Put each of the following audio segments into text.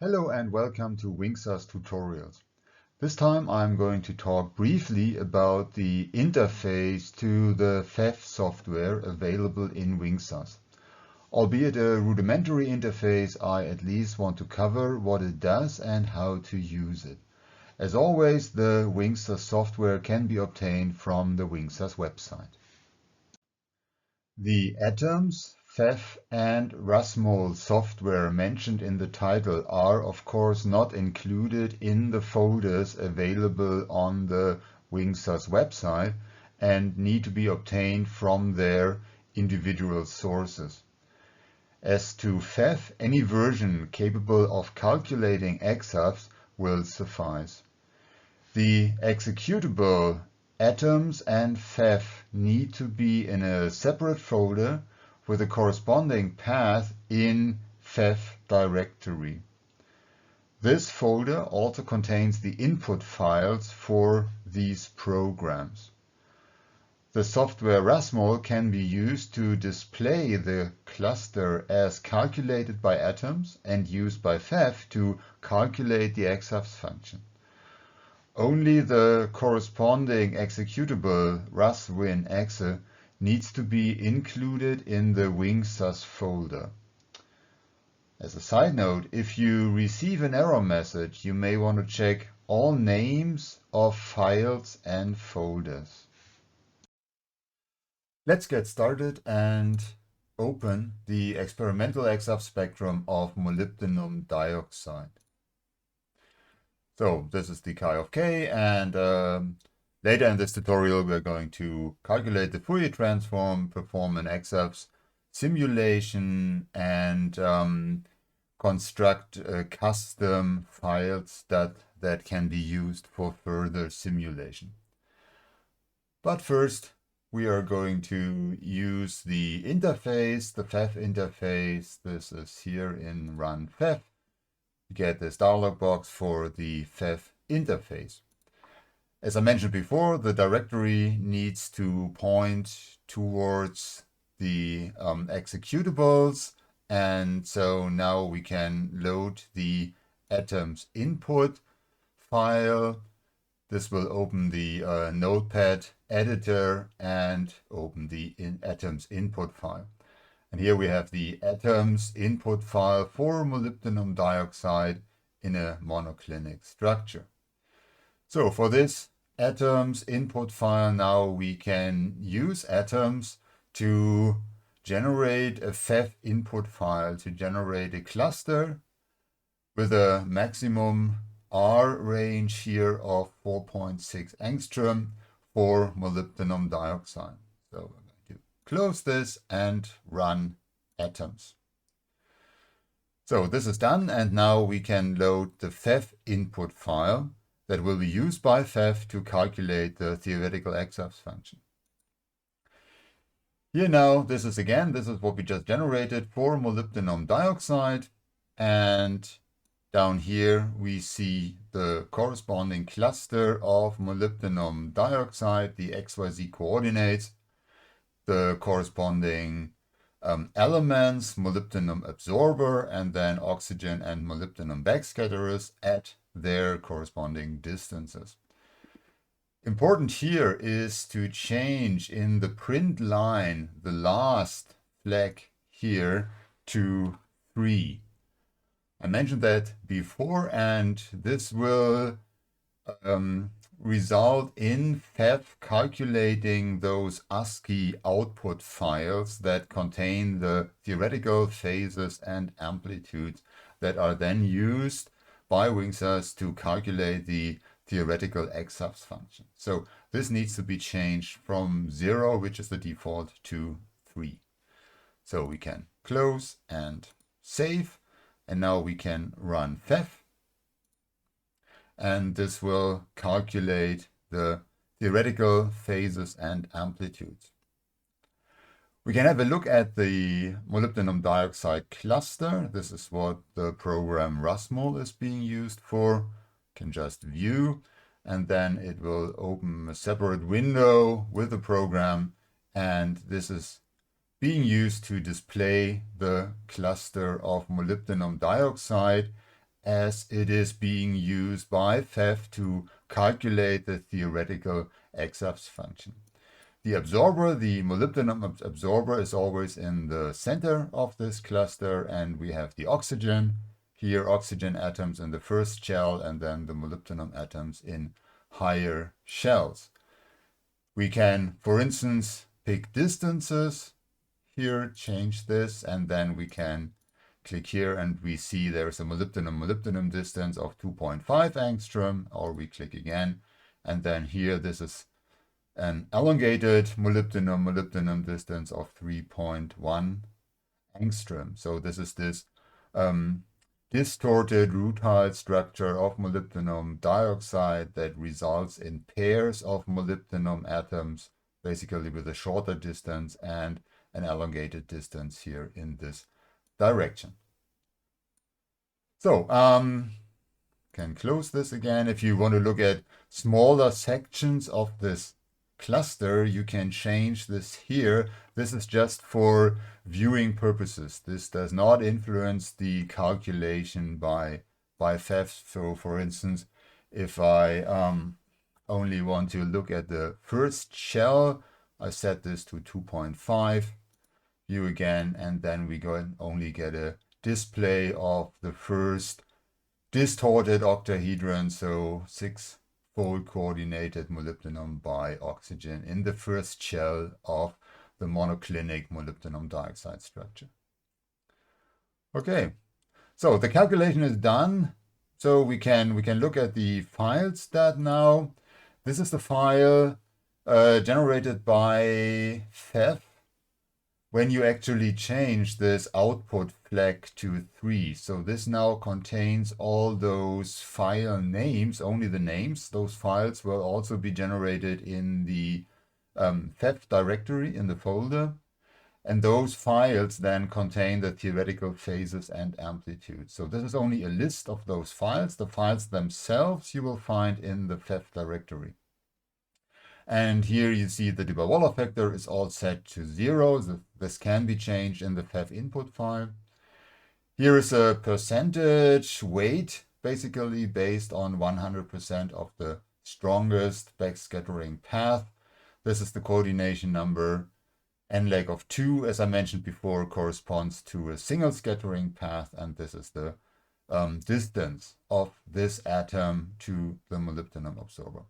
Hello and welcome to WinXAS Tutorials. This time I'm going to talk briefly about the interface to the FEFF software available in WinXAS. Albeit a rudimentary interface, I at least want to cover what it does and how to use it. As always, the WinXAS software can be obtained from the WinXAS website. The Atoms, FEFF and RasMol software mentioned in the title are of course not included in the folders available on the WinXAS website and need to be obtained from their individual sources. As to FEFF, any version capable of calculating EXAFS will suffice. The executable Atoms and FEFF need to be in a separate folder with a corresponding path in FEFF directory. This folder also contains the input files for these programs. The software RasMol can be used to display the cluster as calculated by Atoms and used by FEFF to calculate the EXAFS function. Only the corresponding executable RasWinExe needs to be included in the WinXAS folder. As a side note, if you receive an error message, you may want to check all names of files and folders. Let's get started and open the experimental EXAFS spectrum of molybdenum dioxide. So this is the chi of k, and later in this tutorial we're going to calculate the Fourier transform, perform an EXAFS simulation, and construct custom files that can be used for further simulation. But first we are going to use the interface, the FEFF interface. This is here in Run FEFF. Get this dialog box for the FEFF interface. As I mentioned before, the directory needs to point towards the executables, and so now we can load the Atoms input file. This will open the Notepad editor and open the Atoms input file. And here we have the Atoms input file for molybdenum dioxide in a monoclinic structure. So for this Atoms input file, now we can use Atoms to generate a FEFF input file, to generate a cluster with a maximum R range here of 4.6 angstrom for molybdenum dioxide. So close this and run Atoms. So this is done, and now we can load the FEFF input file that will be used by FEFF to calculate the theoretical EXAFS function. Here now, this is what we just generated for molybdenum dioxide, and down here we see the corresponding cluster of molybdenum dioxide, the XYZ coordinates, the corresponding elements, molybdenum absorber, and then oxygen and molybdenum backscatterers at their corresponding distances. Important here is to change in the print line the last flag here to 3. I mentioned that before, and this will result in FEFF calculating those ASCII output files that contain the theoretical phases and amplitudes that are then used by WinXAS to calculate the theoretical EXAFS function. So this needs to be changed from 0, which is the default, to 3. So we can close and save, and now we can run FEFF. And this will calculate the theoretical phases and amplitudes. We can have a look at the molybdenum dioxide cluster. This is what the program RasMol is being used for. You can just view, and then it will open a separate window with the program, and this is being used to display the cluster of molybdenum dioxide as it is being used by FEFF to calculate the theoretical EXAFS function. The absorber, the molybdenum absorber, is always in the center of this cluster, and we have the oxygen. Here, oxygen atoms in the first shell, and then the molybdenum atoms in higher shells. We can, for instance, pick distances. Here, change this, and then we can click here, and we see there's a molybdenum distance of 2.5 angstrom, or we click again, and then here, this is an elongated molybdenum distance of 3.1 angstrom. So this is this distorted rutile structure of molybdenum dioxide that results in pairs of molybdenum atoms, basically with a shorter distance and an elongated distance here in this direction. So, can close this again. If you want to look at smaller sections of this cluster, you can change this here. This is just for viewing purposes. This does not influence the calculation by FEFF. So for instance, if I only want to look at the first shell, I set this to 2.5, view again, and then we go and only get a display of the first distorted octahedron, so 6-fold coordinated molybdenum by oxygen in the first shell of the monoclinic molybdenum dioxide structure. Okay, so the calculation is done. So we can look at the file stat now. This is the file generated by FEFF when you actually change this output flag to 3. So this now contains all those file names, only the names. Those files will also be generated in the FEFF directory in the folder. And those files then contain the theoretical phases and amplitudes. So this is only a list of those files. The files themselves you will find in the FEFF directory. And here you see the Debye-Waller factor is all set to 0. This can be changed in the FEFF input file. Here is a percentage weight, basically based on 100% of the strongest backscattering path. This is the coordination number. N-leg of 2, as I mentioned before, corresponds to a single scattering path, and this is the distance of this atom to the molybdenum absorber.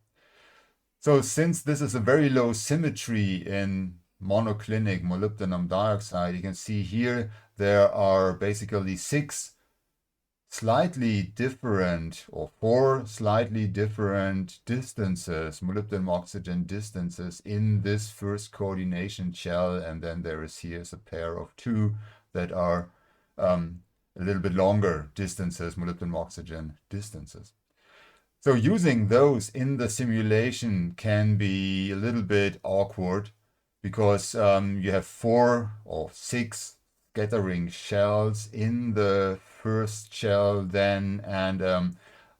So since this is a very low symmetry in monoclinic molybdenum dioxide, you can see here there are basically 6 slightly different, or 4 slightly different distances, molybdenum oxygen distances in this first coordination shell, and then there is here a pair of 2 that are a little bit longer distances, molybdenum oxygen distances. So using those in the simulation can be a little bit awkward because you have 4 or 6 scattering shells in the first shell then, and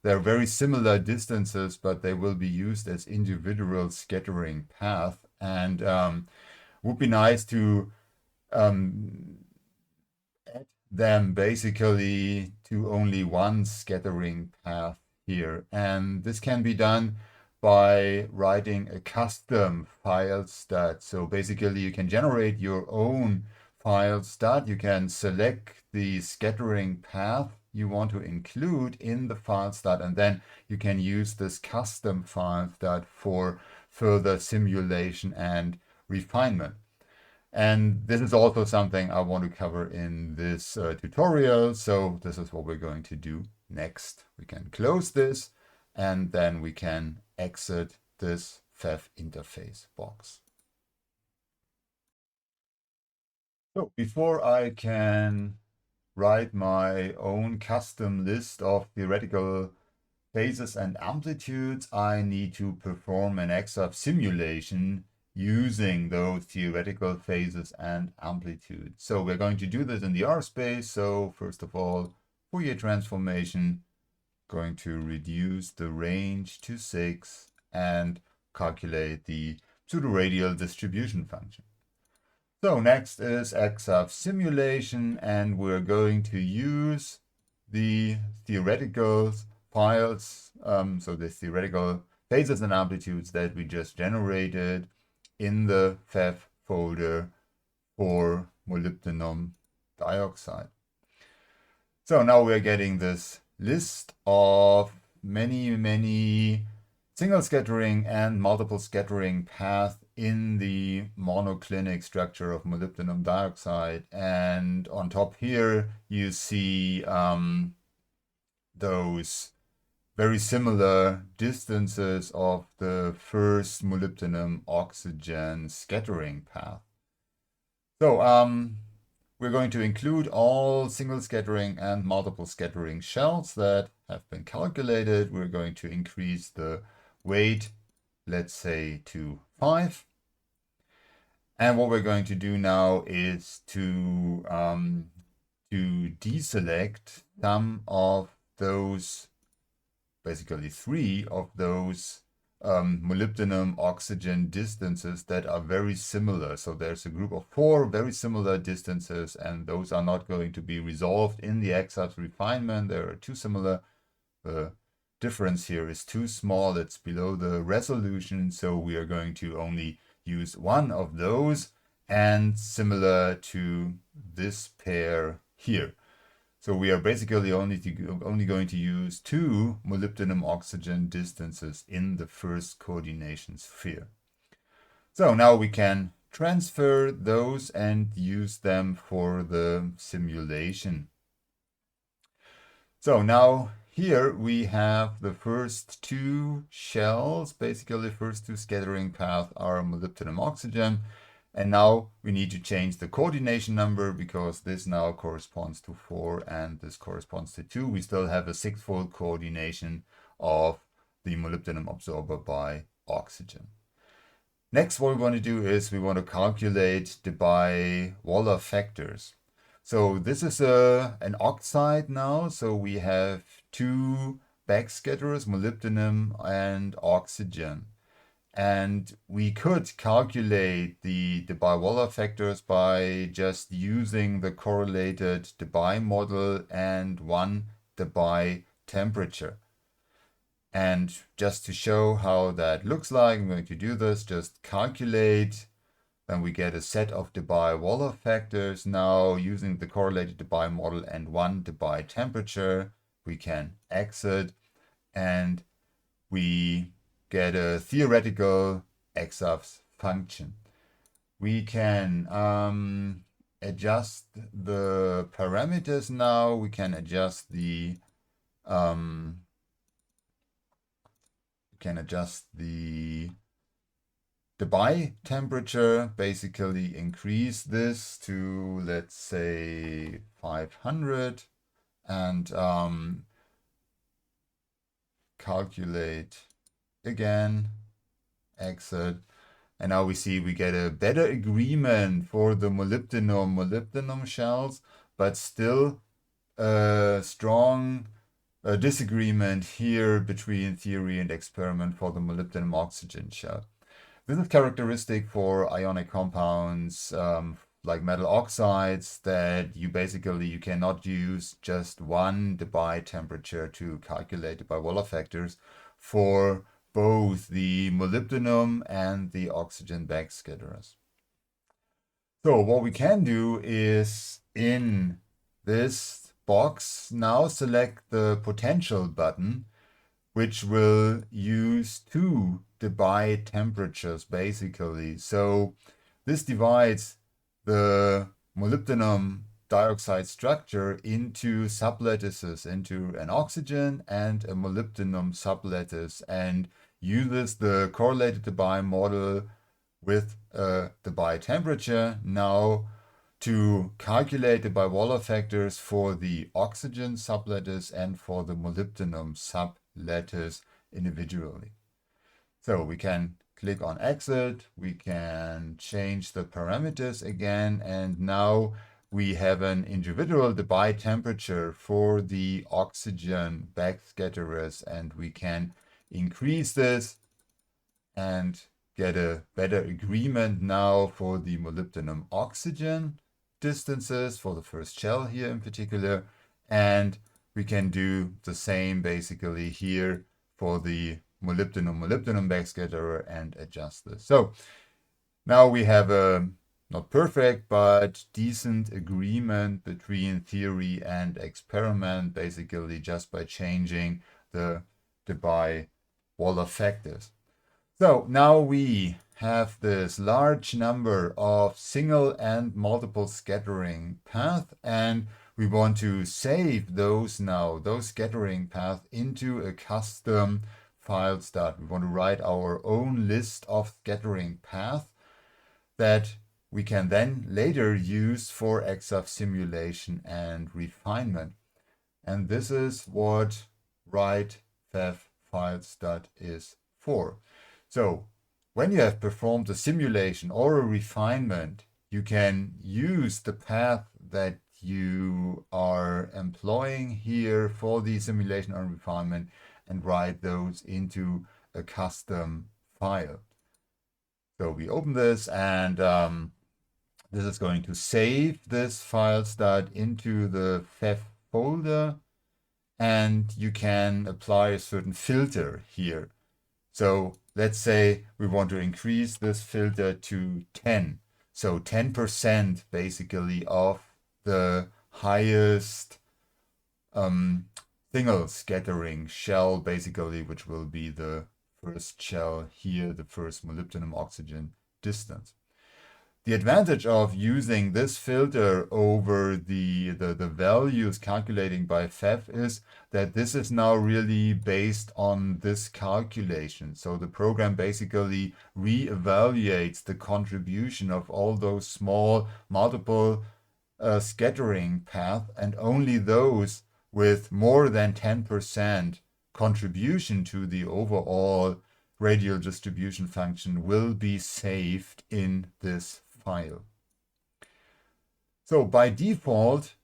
they're very similar distances, but they will be used as individual scattering path, and would be nice to add them basically to only one scattering path here. And this can be done by writing a custom file stat. So basically you can generate your own file stat. You can select the scattering path you want to include in the file stat, and then you can use this custom file stat for further simulation and refinement. And this is also something I want to cover in this tutorial. So this is what we're going to do next. We can close this, and then we can exit this FEFF interface box. So before I can write my own custom list of theoretical phases and amplitudes, I need to perform an EXAFS simulation using those theoretical phases and amplitudes. So we're going to do this in the R space. So first of all, Fourier transformation, going to reduce the range to 6 and calculate the pseudoradial distribution function. So next is EXAFS simulation, and we're going to use the theoretical files, so the theoretical phases and amplitudes that we just generated in the FEFF folder for molybdenum dioxide. So now we're getting this list of many single scattering and multiple scattering paths in the monoclinic structure of molybdenum dioxide. And on top here, you see those very similar distances of the first molybdenum oxygen scattering path. So we're going to include all single scattering and multiple scattering shells that have been calculated. We're going to increase the weight, let's say, to 5. And what we're going to do now is to deselect some of those, basically 3 of those molybdenum oxygen distances that are very similar. So there's a group of 4 very similar distances, and those are not going to be resolved in the EXAFS refinement. They are too similar. The difference here is too small. It's below the resolution. So we are going to only use 1 of those, and similar to this pair here. So we are basically only going to use 2 molybdenum oxygen distances in the first coordination sphere. So now we can transfer those and use them for the simulation. So now here we have the first 2 shells. Basically, first 2 scattering paths are molybdenum oxygen. And now we need to change the coordination number, because this now corresponds to 4 and this corresponds to 2. We still have a 6-fold coordination of the molybdenum absorber by oxygen. Next, what we want to do is we want to calculate the Debye-Waller factors. So this is an oxide now. So we have 2 backscatterers, molybdenum and oxygen. And we could calculate the Debye-Waller factors by just using the correlated Debye model and 1 Debye temperature. And just to show how that looks like, I'm going to do this, just calculate. Then we get a set of Debye-Waller factors. Now, using the correlated Debye model and 1 Debye temperature, we can exit, and we get a theoretical EXAFS function. We can adjust the parameters now. We can adjust the Debye temperature, basically increase this to, let's say, 500, and calculate again, exit, and now we see we get a better agreement for the molybdenum shells, but still a strong disagreement here between theory and experiment for the molybdenum oxygen shell. This is characteristic for ionic compounds like metal oxides, that you cannot use just 1 Debye temperature to calculate the Debye-Waller factors for both the molybdenum and the oxygen backscatterers. So what we can do is, in this box, now select the potential button, which will use 2 Debye temperatures, basically. So this divides the molybdenum dioxide structure into sublattices, into an oxygen and a molybdenum sublattice, and uses the correlated Debye model with a Debye temperature now to calculate the Debye-Waller factors for the oxygen sublattice and for the molybdenum sublattice individually. So we can click on exit, we can change the parameters again, and now we have an individual Debye temperature for the oxygen backscatterers, and we can increase this and get a better agreement now for the molybdenum oxygen distances for the first shell here in particular, and we can do the same basically here for the molybdenum backscatterer and adjust this. So now we have a not perfect, but decent agreement between theory and experiment, basically just by changing the Debye-Waller factors. So now we have this large number of single and multiple scattering paths, and we want to save those scattering paths into a custom file stat. We want to write our own list of scattering paths that we can then later use for EXAFS simulation and refinement. And this is what write FEFF file stat is for. So when you have performed a simulation or a refinement, you can use the path that you are employing here for the simulation and refinement and write those into a custom file. So we open this, and this is going to save this file stat into the FEFF folder, and you can apply a certain filter here. So let's say we want to increase this filter to 10. So 10% basically of the highest single scattering shell, basically, which will be the first shell here, the first molybdenum oxygen distance. The advantage of using this filter over the values calculating by FEFF is that this is now really based on this calculation. So the program basically re-evaluates the contribution of all those small multiple scattering paths, and only those with more than 10% contribution to the overall radial distribution function will be saved in this file. So by default,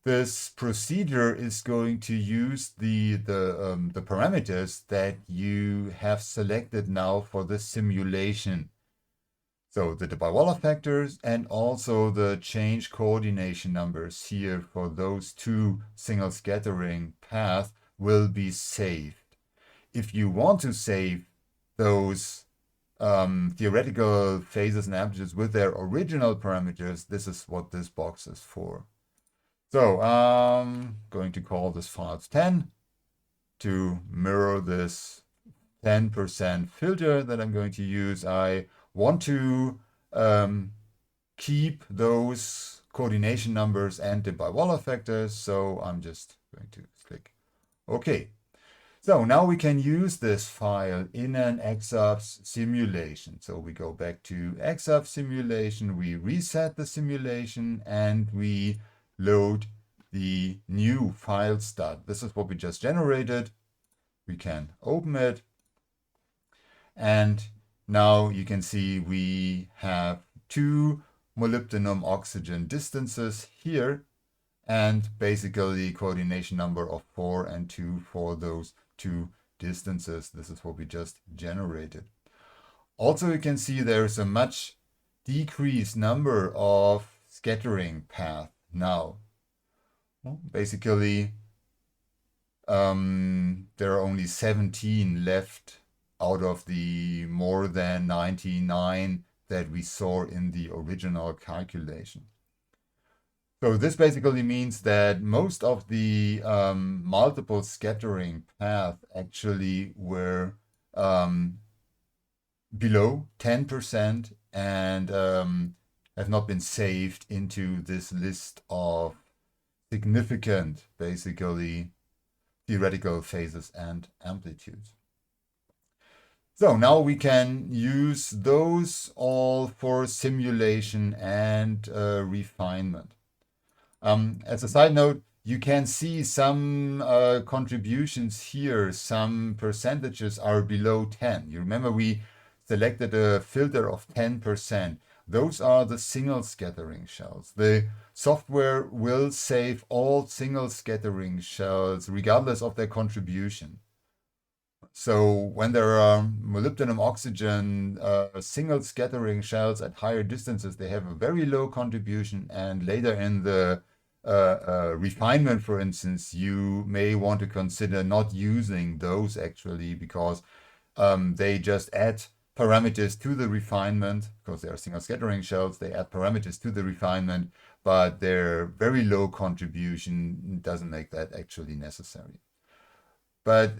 this procedure is going to use the parameters that you have selected now for the simulation. So the Debye-Waller factors and also the change coordination numbers here for those two single scattering paths will be saved. If you want to save those theoretical phases and amplitudes with their original parameters, this is what this box is for. So I'm going to call this files 10 to mirror this 10% filter that I'm going to use. I want to keep those coordination numbers and Debye-Waller factors, so I'm just going to click OK. So now we can use this file in an EXAFS simulation. So we go back to EXAFS simulation, we reset the simulation, and we load the new file stat. This is what we just generated. We can open it. And now you can see we have two molybdenum oxygen distances here, and basically coordination number of 4 and 2 for those two distances. This is what we just generated. Also, you can see there's a much decreased number of scattering paths now. Basically, there are only 17 left out of the more than 99 that we saw in the original calculation. So this basically means that most of the multiple scattering paths actually were below 10% and have not been saved into this list of significant, basically, theoretical phases and amplitudes. So now we can use those all for simulation and refinement. As a side note, you can see some contributions here, some percentages are below 10. You remember we selected a filter of 10%. Those are the single scattering shells. The software will save all single scattering shells regardless of their contribution. So when there are molybdenum oxygen single scattering shells at higher distances, they have a very low contribution, and later in the refinement, for instance, you may want to consider not using those actually, because they just add parameters to the refinement, because they are single scattering shells. They add parameters to the refinement, but their very low contribution doesn't make that actually necessary. But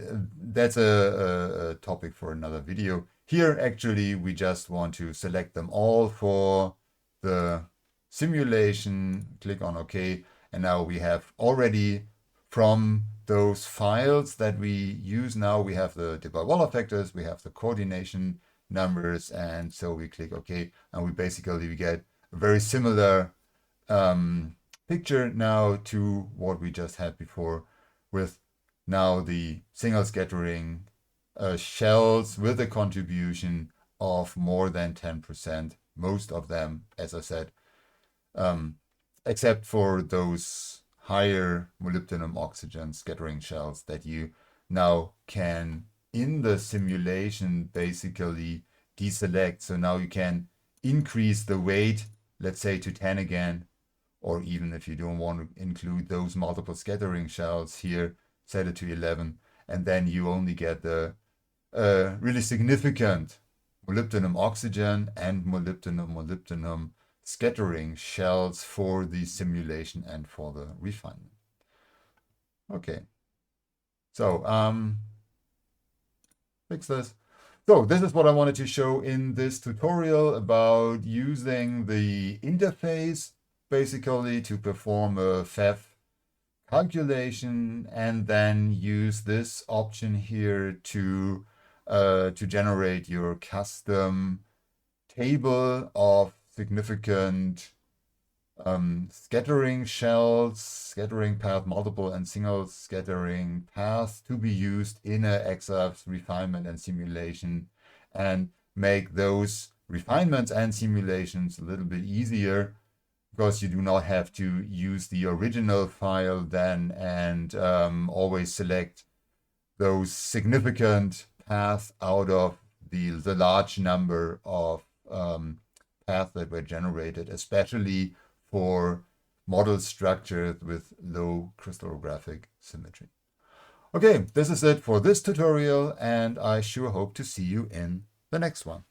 that's a topic for another video. Here, actually, we just want to select them all for the simulation, click on OK, and now we have already, from those files that we use now, we have the Debye-Waller factors, we have the coordination numbers, and so we click OK, and we basically get a very similar picture now to what we just had before, with now the single scattering shells with a contribution of more than 10%, most of them, as I said, except for those higher molybdenum oxygen scattering shells that you now can, in the simulation, basically deselect. So now you can increase the weight, let's say to 10 again, or even if you don't want to include those multiple scattering shells here, set it to 11, and then you only get the really significant molybdenum oxygen and molybdenum scattering shells for the simulation and for the refinement. Okay, so fix this. So this is what I wanted to show in this tutorial about using the interface basically to perform a FEFF calculation, and then use this option here to generate your custom table of significant scattering shells, scattering path, multiple and single scattering paths to be used in a EXAFS refinement and simulation, and make those refinements and simulations a little bit easier, because you do not have to use the original file then and always select those significant paths out of the large number of paths that were generated, especially for model structures with low crystallographic symmetry. Okay, this is it for this tutorial, and I sure hope to see you in the next one.